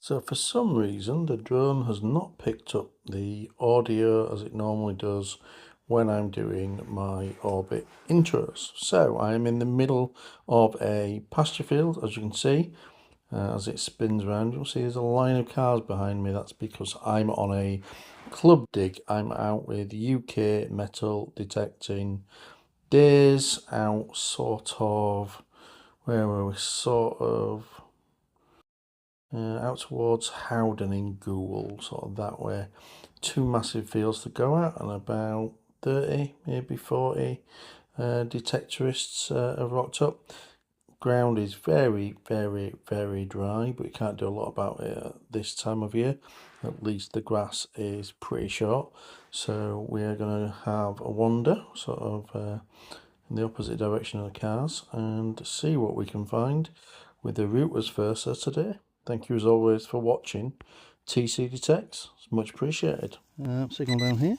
So for some reason the drone has not picked up the audio as it normally does when I'm doing my orbit intros. So I am in the middle of a pasture field, as you can see, as it spins around. You'll see there's a line of cars behind me. That's because I'm on a club dig. I'm out with UK metal detecting days out sort of, where were we, out towards Howden in Goole, sort of that way. Two massive fields to go at, and about 30, maybe 40 detectorists have rocked up. Ground is very, very, very dry, but you can't do a lot about it at this time of year. At least the grass is pretty short, so we are going to have a wander sort of in the opposite direction of the cars and see what we can find with the Rutus Versa today. Thank you as always for watching TC Detects. It's much appreciated. Signal down here.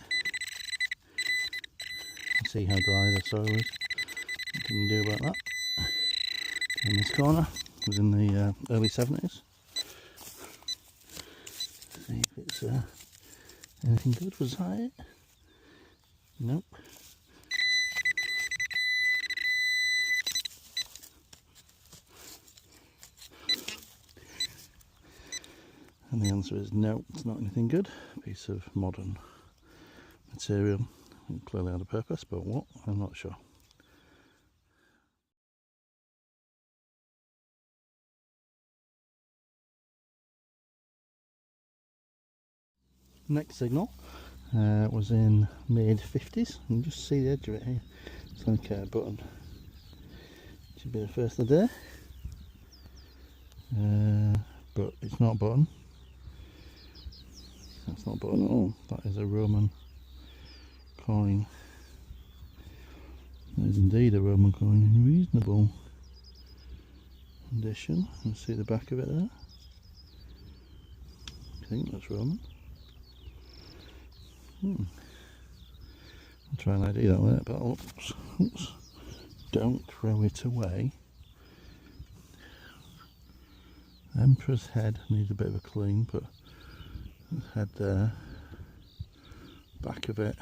See how dry the soil is. What can you do about that? In this corner, it was in the early 70s. See if it's anything good. Was that it? Nope. And the answer is no, it's not anything good. A piece of modern material. It clearly had a purpose, but what? I'm not sure. Next signal was in mid 50s. You can just see the edge of it here. It's like a button. Should be the first of the day. But it's not a button. That's not a button at all. That is a Roman coin. That is indeed a Roman coin in reasonable condition. You can see the back of it there. I think that's Roman. I'll try and ID that later, but oops, don't throw it away. Emperor's head needs a bit of a clean, but head there, back of it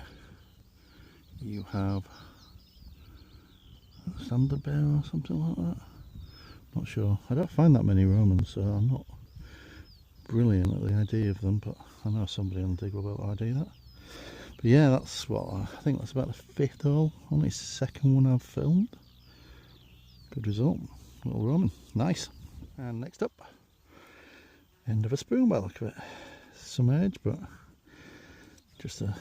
you have a standard bearer or something like that. Not sure. I don't find that many Romans, so I'm not brilliant at the idea of them, but I know somebody on Dig will be able to ID that. But yeah, that's what I think that's about the 5th hole, only 2nd one I've filmed. Good result, little Roman, nice. And next up, end of a spoon by the look of it. Some edge, but just a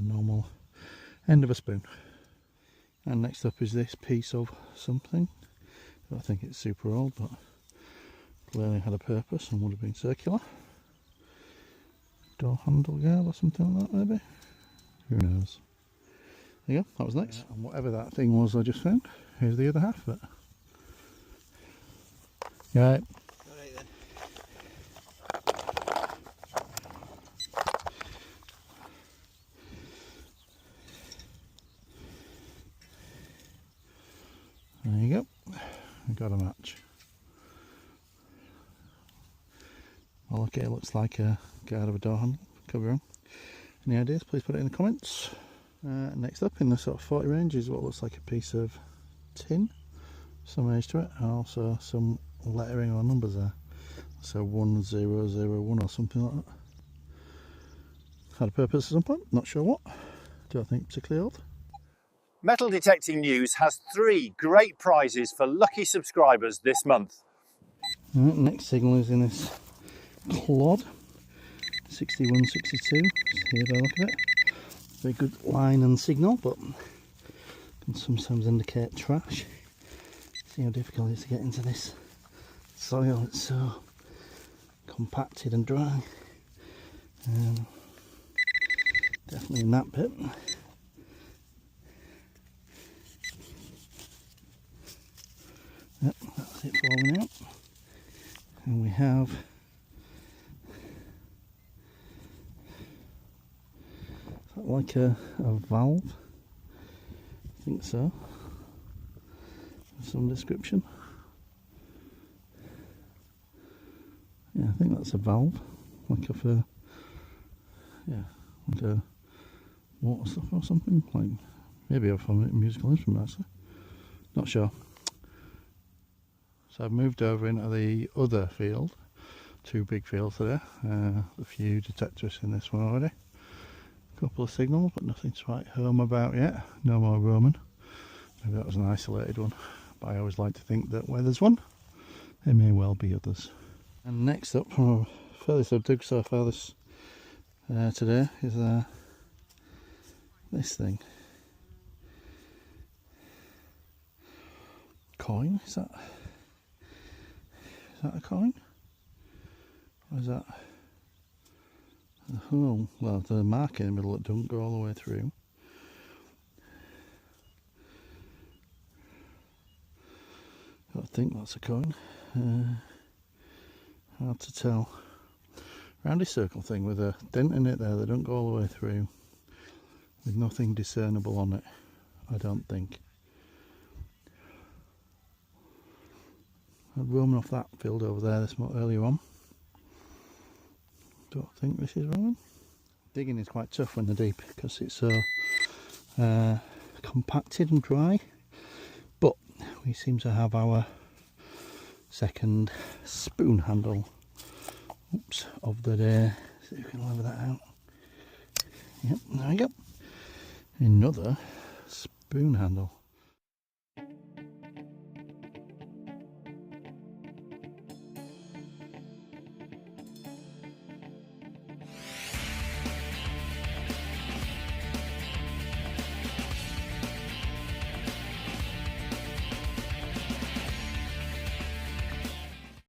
normal end of a spoon. And next up is this piece of something. I don't think it's super old, but clearly had a purpose and would have been circular. Door handle guard or something like that, maybe. Who knows? There you go, that was next. And whatever that thing was I just found, here's the other half of it. Right. Alright then. There you go. We got a match. Well, okay, it looks like a guard of a door handle. Could be wrong. Any ideas? Please put it in the comments. Next up, in the sort of 40 range, is what looks like a piece of tin. Some age to it, and also some lettering or numbers there. So 1001 or something like that. Had a purpose at some point, not sure what. Do I think particularly old? Metal Detecting News has 3 great prizes for lucky subscribers this month. Right, next signal is in this clod, 6162. Here by the look of it. Very good line and signal, but can sometimes indicate trash. See how difficult it is to get into this soil. It's so compacted and dry. Definitely in that bit. Yep, that's it falling out. And we have like a valve, I think so, of some description. think that's a valve, like a water stuff or something, like maybe a musical instrument actually, not sure. So I've moved over into the other field, 2 big fields there, a few detectorists in this one already, a couple of signals but nothing to write home about yet, no more Roman, maybe that was an isolated one, but I always like to think that where there's one, there may well be others. And next up, from a furthest I've dug so far this today is this thing. Coin? Is that a coin? Or is that a hole? Well, the mark in the middle that doesn't go all the way through. I think that's a coin. Hard to tell. Roundy circle thing with a dent in it there that don't go all the way through, with nothing discernible on it, I don't think. I'd roaming off that field over there this earlier on. Don't think this is Roman. Digging is quite tough when they're deep because it's so compacted and dry, but we seem to have our second spoon handle of the day. See if we can lever that out. Yep, there we go. Another spoon handle.